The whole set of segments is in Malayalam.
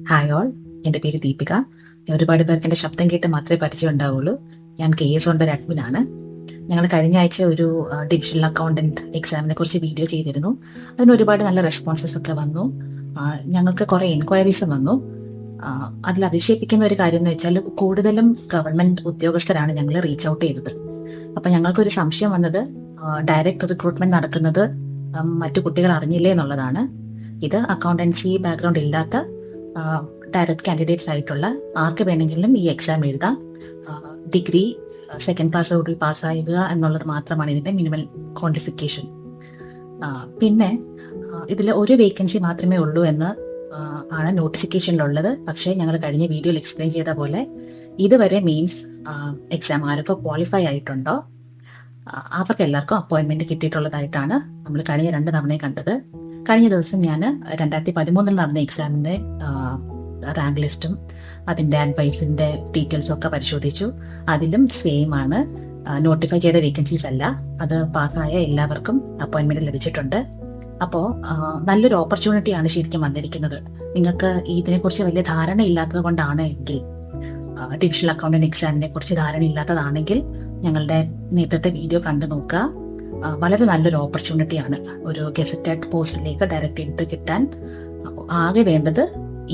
ഹായ് ഓൾ, എൻ്റെ പേര് ദീപിക. ഒരുപാട് പേർക്ക് എൻ്റെ ശബ്ദം കേട്ട് മാത്രമേ പരിചയം ഉണ്ടാവുള്ളൂ. ഞാൻ KS കൊണ്ട് ഒരു അഡ്മിനാണ്. ഞങ്ങൾ കഴിഞ്ഞ ആഴ്ച ഒരു ഡിവിഷണൽ അക്കൗണ്ടന്റ് എക്സാമിനെ കുറിച്ച് വീഡിയോ ചെയ്തിരുന്നു. അതിന് ഒരുപാട് നല്ല റെസ്പോൺസസ് ഒക്കെ വന്നു. ഞങ്ങൾക്ക് കുറേ എൻക്വയറീസും വന്നു. അതിൽ അതിശയിപ്പിക്കുന്ന ഒരു കാര്യം എന്ന് വെച്ചാൽ കൂടുതലും ഗവൺമെന്റ് ഉദ്യോഗസ്ഥരാണ് ഞങ്ങൾ റീച്ച് ഔട്ട് ചെയ്തത്. അപ്പം ഞങ്ങൾക്കൊരു സംശയം വന്നത് ഡയറക്റ്റ് റിക്രൂട്ട്മെന്റ് നടക്കുന്നത് മറ്റു കുട്ടികൾ അറിഞ്ഞില്ലേ എന്നുള്ളതാണ്. ഇത് അക്കൗണ്ടൻസി ബാക്ക്ഗ്രൗണ്ട് ഇല്ലാത്ത ഡയറക്റ്റ് കാൻഡിഡേറ്റ്സ് ആയിട്ടുള്ള ആർക്ക് വേണമെങ്കിലും ഈ എക്സാം എഴുതാം. ഡിഗ്രി സെക്കൻഡ് ക്ലാസ്സോടുകൂടി പാസ്സായുക എന്നുള്ളത് മാത്രമാണ് ഇതിൻ്റെ മിനിമൽ ക്വാളിഫിക്കേഷൻ. പിന്നെ ഇതിൽ ഒരു വേക്കൻസി മാത്രമേ ഉള്ളൂ എന്ന് ആണ് നോട്ടിഫിക്കേഷനിലുള്ളത്. പക്ഷേ ഞങ്ങൾ കഴിഞ്ഞ വീഡിയോയിൽ എക്സ്പ്ലെയിൻ ചെയ്ത പോലെ ഇതുവരെ മെയിൻസ് എക്സാം ആരൊക്കെ ക്വാളിഫൈ ആയിട്ടുണ്ടോ അവർക്ക് എല്ലാവർക്കും അപ്പോയിൻമെന്റ് കിട്ടിയിട്ടുള്ളതായിട്ടാണ് നമ്മൾ കഴിഞ്ഞ 2 തവണയും കണ്ടത്. കഴിഞ്ഞ ദിവസം ഞാൻ 2013 നടന്ന എക്സാമിൻ്റെ റാങ്ക് ലിസ്റ്റും അതിൻ്റെ അഡ്വൈസിൻ്റെ ഡീറ്റെയിൽസും ഒക്കെ പരിശോധിച്ചു. അതിലും സെയിം ആണ്. നോട്ടിഫൈ ചെയ്ത വേക്കൻസീസ് അല്ല, അത് പാസ്സായ എല്ലാവർക്കും അപ്പോയിൻമെന്റ് ലഭിച്ചിട്ടുണ്ട്. അപ്പോൾ നല്ലൊരു ഓപ്പർച്യൂണിറ്റിയാണ് ശരിക്കും വന്നിരിക്കുന്നത്. നിങ്ങൾക്ക് ഇതിനെക്കുറിച്ച് വലിയ ധാരണ ഇല്ലാത്തത് കൊണ്ടാണ് എങ്കിൽ, ഡിവിഷണൽ അക്കൗണ്ടന്റ് എക്സാമിനെ കുറിച്ച് ധാരണ ഇല്ലാത്തതാണെങ്കിൽ ഞങ്ങളുടെ നേരത്തെ വീഡിയോ കണ്ടു നോക്കുക. വളരെ നല്ലൊരു ഓപ്പർച്യൂണിറ്റിയാണ്. ഒരു ഗസറ്റഡ് പോസ്റ്റിലേക്ക് ഡയറക്റ്റ് എൻട്രി കിട്ടാൻ ആകെ വേണ്ടത്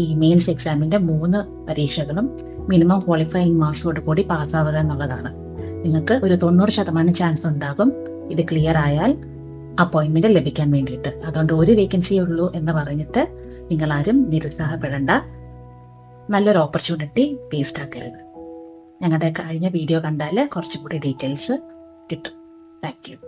ഈ മെയിൻസ് എക്സാമിന്റെ 3 പരീക്ഷകളും മിനിമം ക്വാളിഫയിങ് മാർക്സോട് കൂടി പാസ്സാവുക എന്നുള്ളതാണ്. നിങ്ങൾക്ക് ഒരു 90% ചാൻസ് ഉണ്ടാകും ഇത് ക്ലിയർ ആയാൽ അപ്പോയിൻമെന്റ് ലഭിക്കാൻ വേണ്ടിയിട്ട്. അതുകൊണ്ട് ഒരു വേക്കൻസിയേ ഉള്ളൂ എന്ന് പറഞ്ഞിട്ട് നിങ്ങൾ ആരും നിരുത്സാഹപ്പെടേണ്ട. നല്ലൊരു ഓപ്പർച്യൂണിറ്റി വേസ്റ്റ് ആക്കരുത്. ഞങ്ങളുടെ കഴിഞ്ഞ വീഡിയോ കണ്ടാൽ കുറച്ചും കൂടി ഡീറ്റെയിൽസ് കിട്ടും. Thank you.